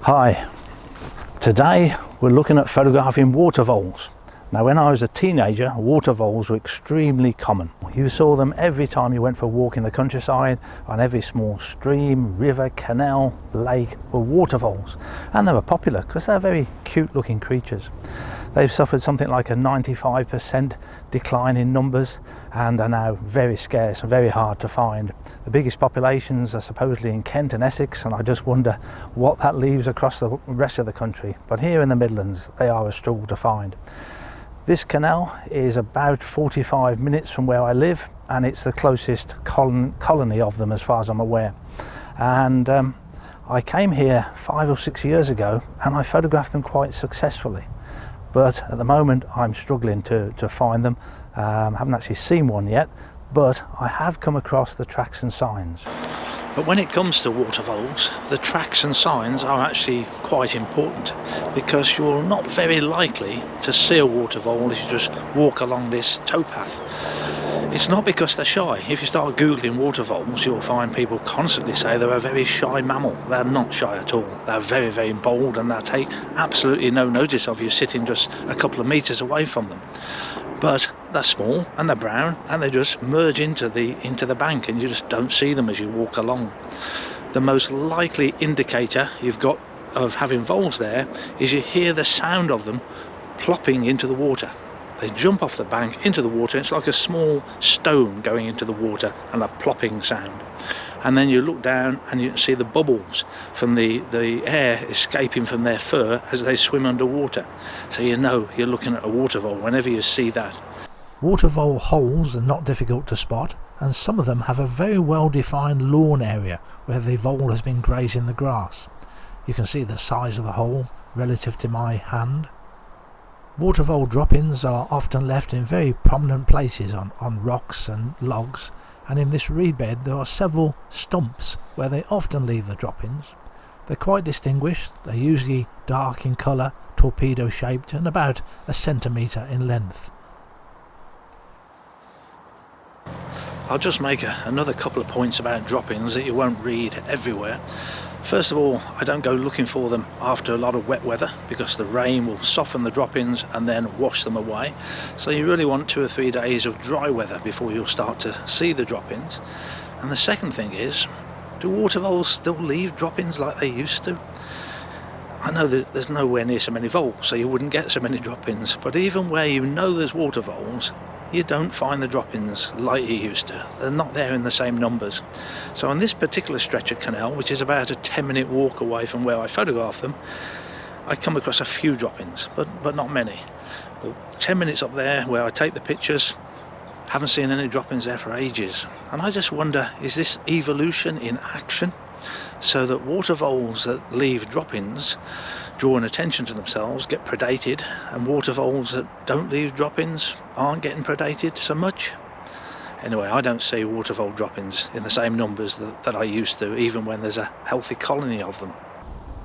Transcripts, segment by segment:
Hi, today we're looking at photographing water voles. Now when I was a teenager, water voles were extremely common. You saw them every time you went for a walk in the countryside, on every small stream, river, canal, lake were water voles. And they were popular because they're very cute looking creatures. They've suffered something like a 95% decline in numbers and are now very scarce and very hard to find. The biggest populations are supposedly in Kent and Essex, and I just wonder what that leaves across the rest of the country. But here in the Midlands, they are a struggle to find. This canal is about 45 minutes from where I live, and it's the closest colony of them as far as I'm aware. And I came here 5 or 6 years ago and I photographed them quite successfully. But at the moment I'm struggling to find them. I haven't actually seen one yet, but I have come across the tracks and signs. But when it comes to water voles, the tracks and signs are actually quite important, because you're not very likely to see a water vole if you just walk along this towpath. It's not because they're shy. If you start googling water voles, you'll find people constantly say they're a very shy mammal. They're not shy at all. They're very, very bold, and they'll take absolutely no notice of you sitting just a couple of meters away from them. But they're small and they're brown, and they just merge into the bank, and you just don't see them as you walk along. The most likely indicator you've got of having voles there is you hear the sound of them plopping into the water. They jump off the bank into the water. It's like a small stone going into the water, and a plopping sound. And then you look down and you see the bubbles from the air escaping from their fur as they swim underwater. So you know you're looking at a water vole whenever you see that. Water vole holes are not difficult to spot, and some of them have a very well defined lawn area where the vole has been grazing the grass. You can see the size of the hole relative to my hand. Water vole drop-ins are often left in very prominent places on rocks and logs, and in this reed bed there are several stumps where they often leave the drop-ins. They're quite distinguished. They're usually dark in colour, torpedo shaped, and about a centimetre in length. I'll just make another couple of points about drop-ins that you won't read everywhere. First of all, I don't go looking for them after a lot of wet weather, because the rain will soften the drop-ins and then wash them away. So you really want 2 or 3 days of dry weather before you'll start to see the drop-ins. And the second thing is, do water voles still leave drop-ins like they used to? I know that there's nowhere near so many voles, so you wouldn't get so many drop-ins, but even where you know there's water voles, you don't find the drop-ins like you used to. They're not there in the same numbers. So on this particular stretch of canal, which is about a 10-minute walk away from where I photograph them, I come across a few drop-ins, but not many. But 10 minutes up there where I take the pictures, haven't seen any drop-ins there for ages. And I just wonder, is this evolution in action? So that water voles that leave drop-ins, drawing attention to themselves, get predated, and water voles that don't leave drop-ins aren't getting predated so much. Anyway, I don't see water vole drop-ins in the same numbers that I used to, even when there's a healthy colony of them.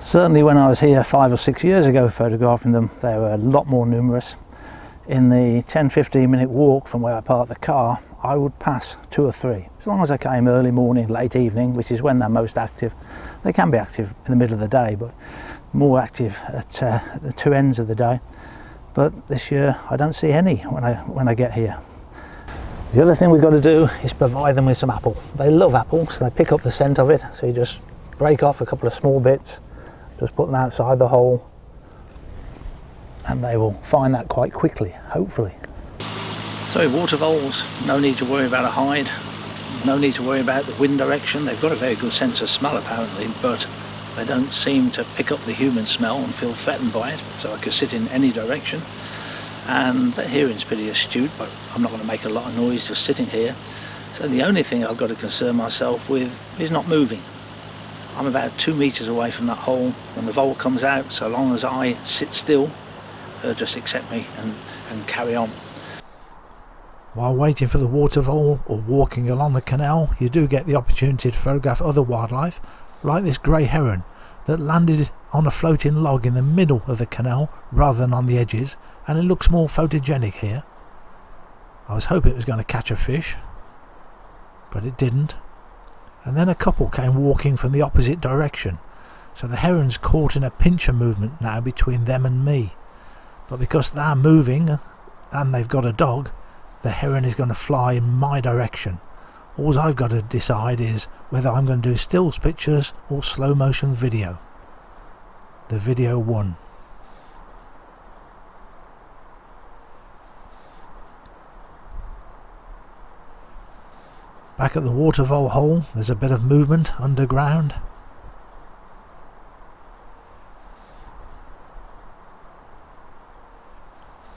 Certainly when I was here 5 or 6 years ago photographing them, they were a lot more numerous. In the 10-15 minute walk from where I parked the car, I would pass 2 or 3. As long as I came early morning, late evening, which is when they're most active. They can be active in the middle of the day, but more active at the 2 ends of the day. But this year I don't see any when I get here. The other thing we've got to do is provide them with some apple. They love apples, they pick up the scent of it, so you just break off a couple of small bits, just put them outside the hole, and they will find that quite quickly, hopefully. So water voles, no need to worry about a hide, no need to worry about the wind direction. They've got a very good sense of smell apparently, but they don't seem to pick up the human smell and feel threatened by it, so I could sit in any direction. And their hearing's pretty astute, but I'm not going to make a lot of noise just sitting here. So the only thing I've got to concern myself with is not moving. I'm about 2 meters away from that hole. When the vole comes out, so long as I sit still, they'll just accept me and carry on. While waiting for the water vole or walking along the canal, you do get the opportunity to photograph other wildlife, like this grey heron that landed on a floating log in the middle of the canal rather than on the edges, and it looks more photogenic here. I was hoping it was going to catch a fish, but it didn't. And then a couple came walking from the opposite direction, So the heron's caught in a pincher movement now between them and me. But because they're moving and they've got a dog, the heron is going to fly in my direction. All I've got to decide is whether I'm going to do stills pictures or slow motion video. The video won. Back at the water vole hole, there's a bit of movement underground.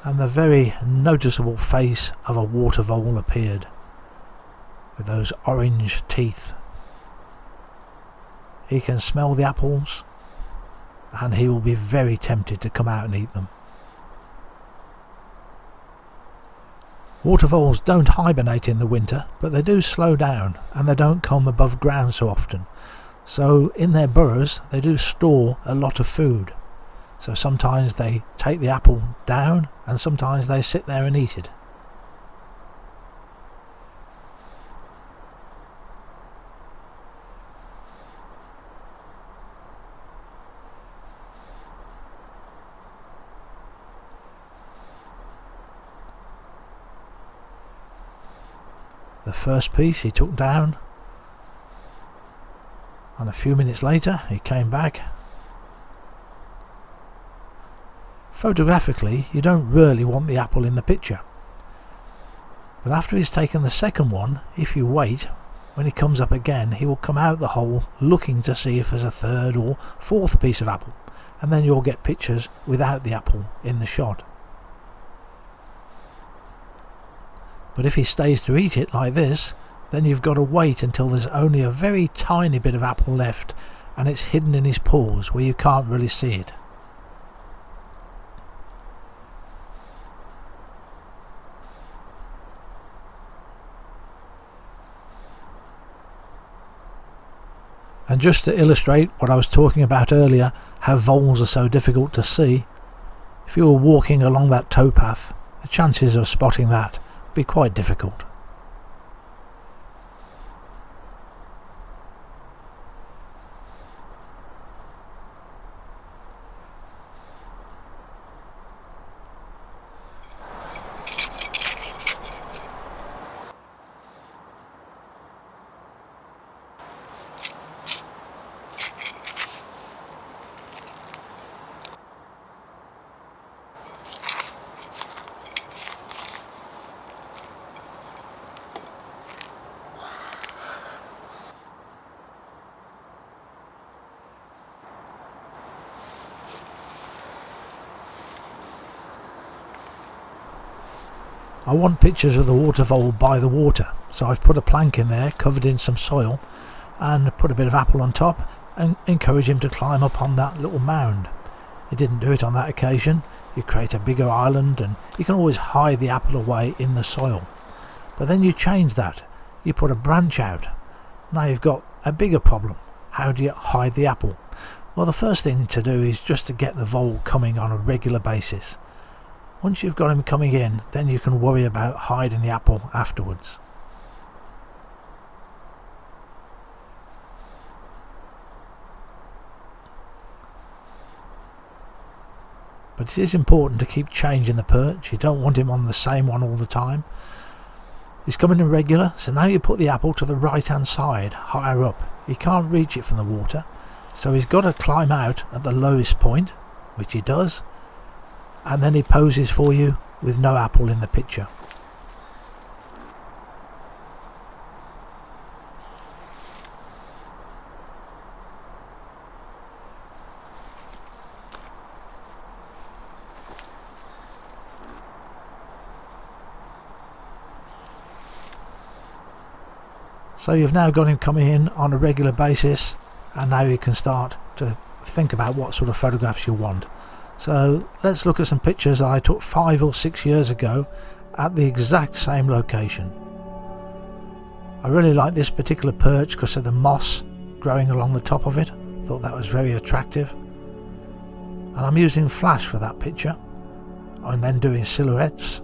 And the very noticeable face of a water vole appeared, with those orange teeth. He can smell the apples, and he will be very tempted to come out and eat them. Water voles don't hibernate in the winter, but they do slow down, and they don't come above ground so often. So in their burrows they do store a lot of food. So sometimes they take the apple down, and sometimes they sit there and eat it. The first piece he took down, and a few minutes later he came back. Photographically, you don't really want the apple in the picture, but after he's taken the second one, if you wait, when he comes up again, he will come out the hole looking to see if there's a third or fourth piece of apple, and then you'll get pictures without the apple in the shot. But if he stays to eat it like this, then you've got to wait until there's only a very tiny bit of apple left and it's hidden in his paws where you can't really see it. And just to illustrate what I was talking about earlier, how voles are so difficult to see, if you were walking along that towpath, the chances of spotting that would be quite difficult. I want pictures of the water vole by the water, so I've put a plank in there covered in some soil and put a bit of apple on top and encourage him to climb up on that little mound. He didn't do it on that occasion. You create a bigger island and you can always hide the apple away in the soil. But then you change that. You put a branch out. Now you've got a bigger problem. How do you hide the apple? Well, the first thing to do is just to get the vole coming on a regular basis. Once you've got him coming in, then you can worry about hiding the apple afterwards. But it is important to keep changing the perch. You don't want him on the same one all the time. He's coming in regular, so now you put the apple to the right hand side, higher up. He can't reach it from the water, so he's got to climb out at the lowest point, which he does, and then he poses for you with no apple in the picture. So you've now got him coming in on a regular basis, and now you can start to think about what sort of photographs you want. So let's look at some pictures that I took 5 or 6 years ago at the exact same location. I really like this particular perch because of the moss growing along the top of it. Thought that was very attractive. And I'm using flash for that picture and then doing silhouettes.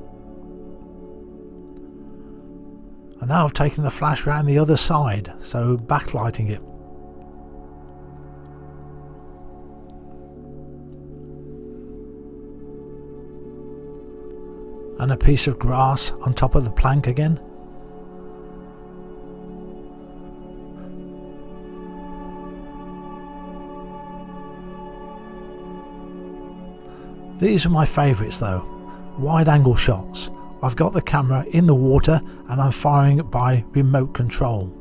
And now I've taken the flash around the other side, so backlighting it. and a piece of grass on top of the plank again. These are my favourites though, wide angle shots. I've got the camera in the water and I'm firing it by remote control.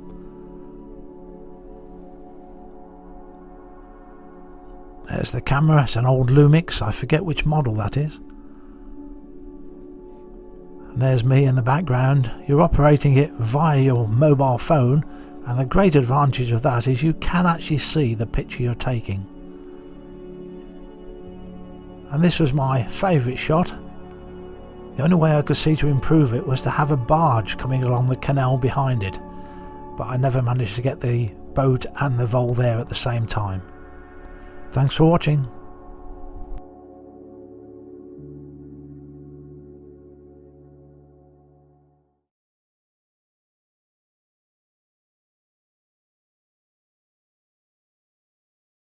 There's the camera, it's an old Lumix, I forget which model that is. And there's me in the background. You're operating it via your mobile phone, and the great advantage of that is you can actually see the picture you're taking. And this was my favourite shot. The only way I could see to improve it was to have a barge coming along the canal behind it, but I never managed to get the boat and the vole there at the same time. Thanks for watching.